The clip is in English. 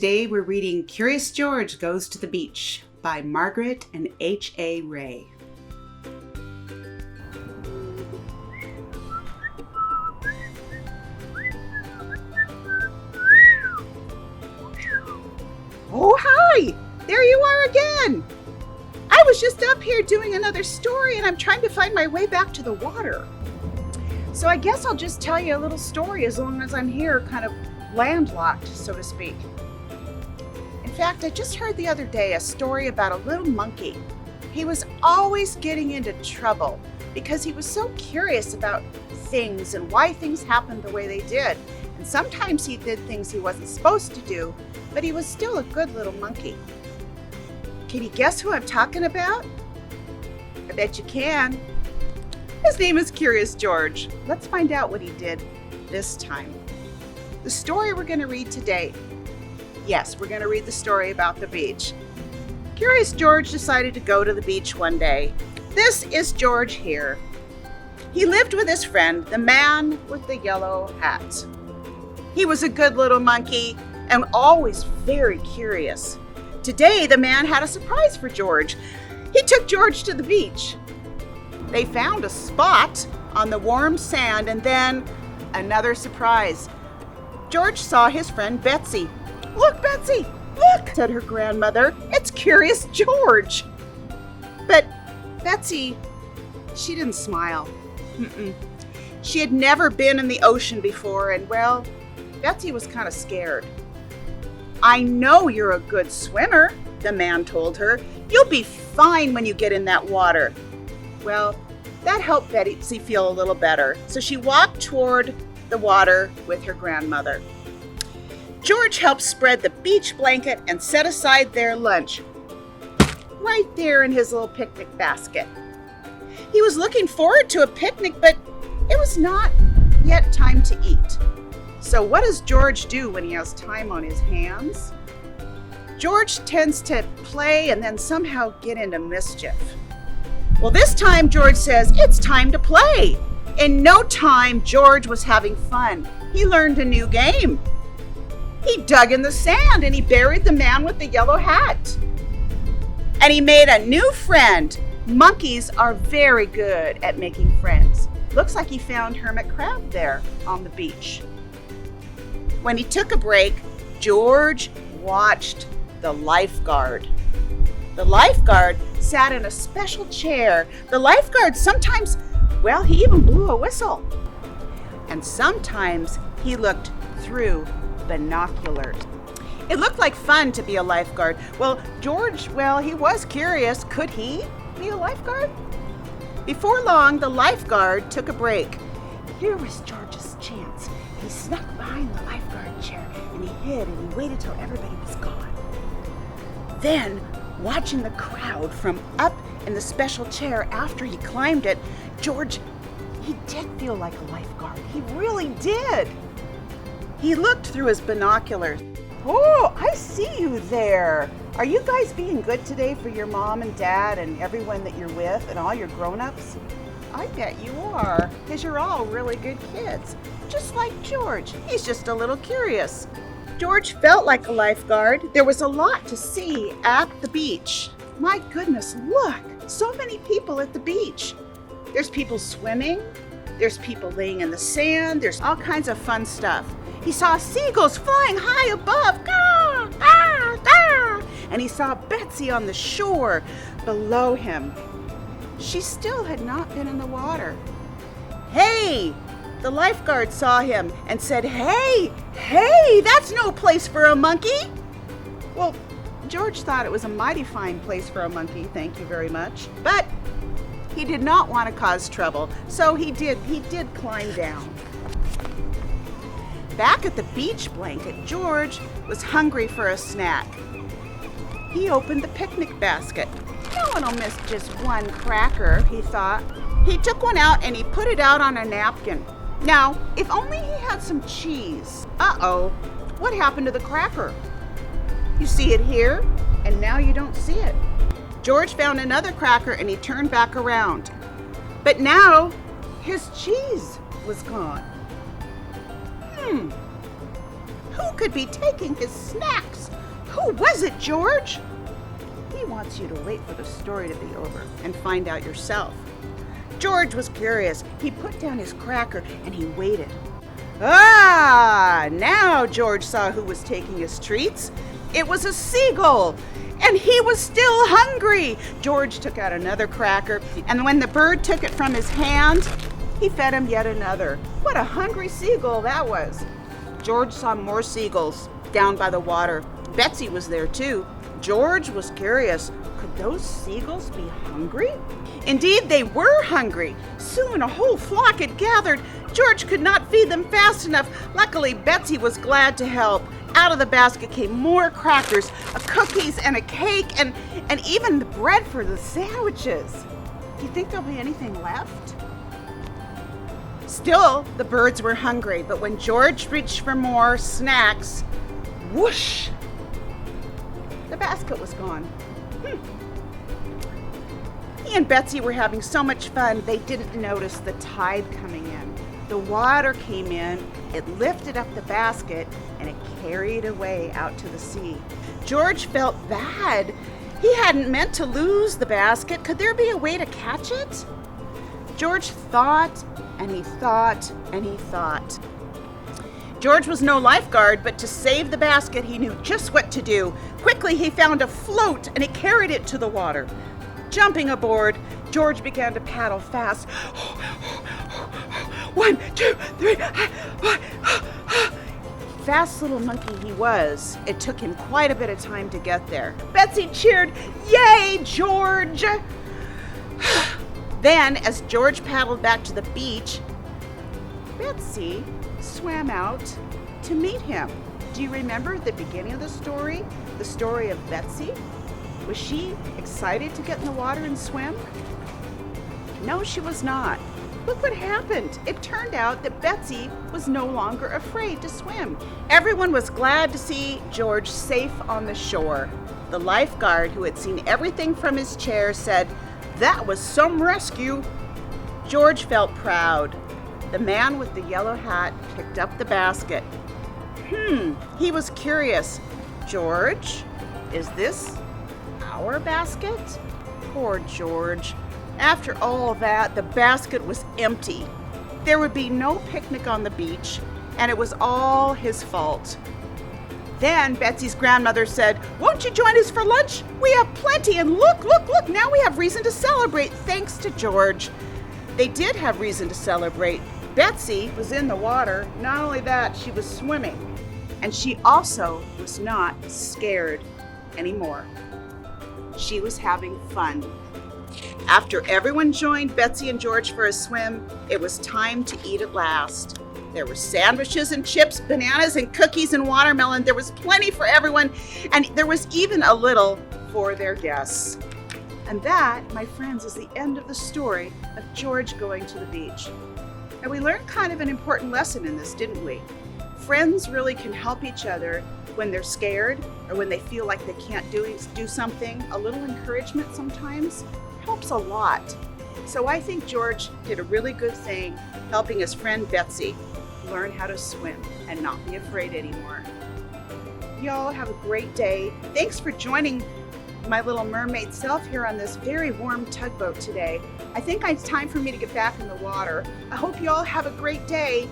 Today we're reading Curious George Goes to the Beach by Margaret and H. Ray. Oh, hi! There you are again! I was just up here doing another story and I'm trying to find my way back to the water. So I guess I'll just tell you a little story as long as I'm here, kind of landlocked, so to speak. In fact, I just heard the other day a story about a little monkey. He was always getting into trouble because he was so curious about things and why things happened the way they did. And sometimes he did things he wasn't supposed to do, but he was still a good little monkey. Can you guess who I'm talking about? I bet you can. His name is Curious George. Let's find out what he did this time. The story we're going to read today. Yes, we're going to read the story about the beach. Curious George decided to go to the beach one day. This is George here. He lived with his friend, the man with the yellow hat. He was a good little monkey and always very curious. Today, the man had a surprise for George. He took George to the beach. They found a spot on the warm sand and then another surprise. George saw his friend Betsy. "Look, Betsy, look," said her grandmother. "It's Curious George." But Betsy, she didn't smile. She had never been in the ocean before and, well, Betsy was kind of scared. "I know you're a good swimmer," the man told her. "You'll be fine when you get in that water." Well, that helped Betsy feel a little better, so she walked toward the water with her grandmother. George helped spread the beach blanket and set aside their lunch right there in his little picnic basket. He was looking forward to a picnic, but it was not yet time to eat. So what does George do when he has time on his hands? George tends to play and then somehow get into mischief. Well, this time George says, "It's time to play." In no time, George was having fun. He learned a new game. He dug in the sand and he buried the man with the yellow hat. And he made a new friend. Monkeys are very good at making friends. Looks like he found Hermit Crab there on the beach. When he took a break, George watched the lifeguard. The lifeguard sat in a special chair. The lifeguard sometimes, well, he even blew a whistle. And sometimes he looked through binoculars. It looked like fun to be a lifeguard. Well, George, he was curious. Could he be a lifeguard? Before long, the lifeguard took a break. Here was George's chance. He snuck behind the lifeguard chair and he hid and he waited till everybody was gone. Then, watching the crowd from up in the special chair after he climbed it, George, he did feel like a lifeguard. He really did. He looked through his binoculars. "Oh, I see you there. Are you guys being good today for your mom and dad and everyone that you're with and all your grown-ups?" "I bet you are, because you're all really good kids. Just like George. He's just a little curious." George felt like a lifeguard. There was a lot to see at the beach. My goodness, look! So many people at the beach. There's people swimming. There's people laying in the sand. There's all kinds of fun stuff. He saw seagulls flying high above. Caw, caw, caw. And he saw Betsy on the shore below him. She still had not been in the water. "Hey!" The lifeguard saw him and said, Hey, that's no place for a monkey." Well, George thought it was a mighty fine place for a monkey, thank you very much. But he did not want to cause trouble, so he did climb down. Back at the beach blanket, George was hungry for a snack. He opened the picnic basket. "No one will miss just one cracker," he thought. He took one out and he put it out on a napkin. Now, if only he had some cheese. Uh-oh, what happened to the cracker? You see it here, and now you don't see it. George found another cracker and he turned back around. But now, his cheese was gone. Who who could be taking his snacks? Who was it, George? He wants you to wait for the story to be over and find out yourself. George was curious. He put down his cracker and he waited. Ah, now George saw who was taking his treats. It was a seagull, and he was still hungry. George took out another cracker, and when the bird took it from his hand, he fed him yet another. What a hungry seagull that was. George saw more seagulls down by the water. Betsy was there too. George was curious. Could those seagulls be hungry? Indeed, they were hungry. Soon a whole flock had gathered. George could not feed them fast enough. Luckily, Betsy was glad to help. Out of the basket came more crackers, cookies, and a cake, and even the bread for the sandwiches. Do you think there'll be anything left? Still, the birds were hungry, but when George reached for more snacks, whoosh, the basket was gone. He and Betsy were having so much fun, they didn't notice the tide coming in. The water came in, it lifted up the basket, and it carried away out to the sea. George felt bad. He hadn't meant to lose the basket. Could there be a way to catch it? George thought, and he thought, and he thought. George was no lifeguard, but to save the basket, he knew just what to do. Quickly, he found a float, and he carried it to the water. Jumping aboard, George began to paddle fast. 1, 2, 3. Fast little monkey he was. It took him quite a bit of time to get there. Betsy cheered, "Yay, George!" Then, as George paddled back to the beach, Betsy swam out to meet him. Do you remember the beginning of the story? The story of Betsy? Was she excited to get in the water and swim? No, she was not. Look what happened. It turned out that Betsy was no longer afraid to swim. Everyone was glad to see George safe on the shore. The lifeguard, who had seen everything from his chair, said, "That was some rescue." George felt proud. The man with the yellow hat picked up the basket. He was curious. "George, is this our basket?" Poor George. After all that, the basket was empty. There would be no picnic on the beach, and it was all his fault. Then Betsy's grandmother said, "Won't you join us for lunch? We have plenty, and look, now we have reason to celebrate thanks to George." They did have reason to celebrate. Betsy was in the water. Not only that, she was swimming. And she also was not scared anymore. She was having fun. After everyone joined Betsy and George for a swim, it was time to eat at last. There were sandwiches and chips, bananas and cookies and watermelon. There was plenty for everyone, and there was even a little for their guests. And that, my friends, is the end of the story of George going to the beach. And we learned kind of an important lesson in this, didn't we? Friends really can help each other when they're scared or when they feel like they can't do something. A little encouragement sometimes helps a lot. So I think George did a really good thing helping his friend Betsy learn how to swim and not be afraid anymore. Y'all have a great day. Thanks for joining my little mermaid self here on this very warm tugboat today. I think it's time for me to get back in the water. I hope you all have a great day.